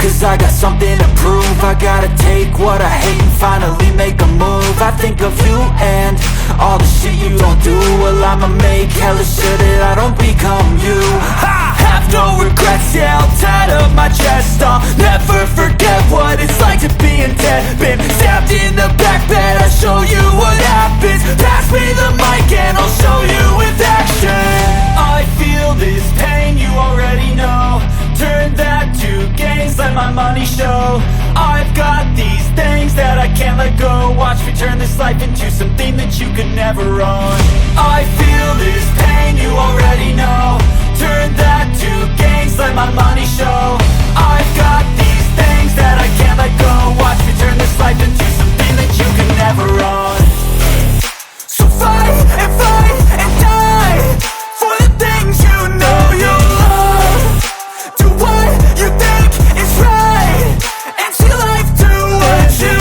cause I got something to prove. I gotta take what I hate and finally make a move. I think of you and all the shit you don't do. Well, I'ma make hella sure that I don't become you. I have no regrets, yeah, I'll tattle my chest. I'll never forget what it's like to be in debt. Been stabbed in the back bed, I'll show you what happens. Pass me the mic and I'll show you with action. I feel this pain, you already know. Turn that to gains, let my money show. I've got these things that I can't let go. Watch me turn this life into something that you could never own. I feel this pain, you already know. Turn that to gains, let my money show. I've got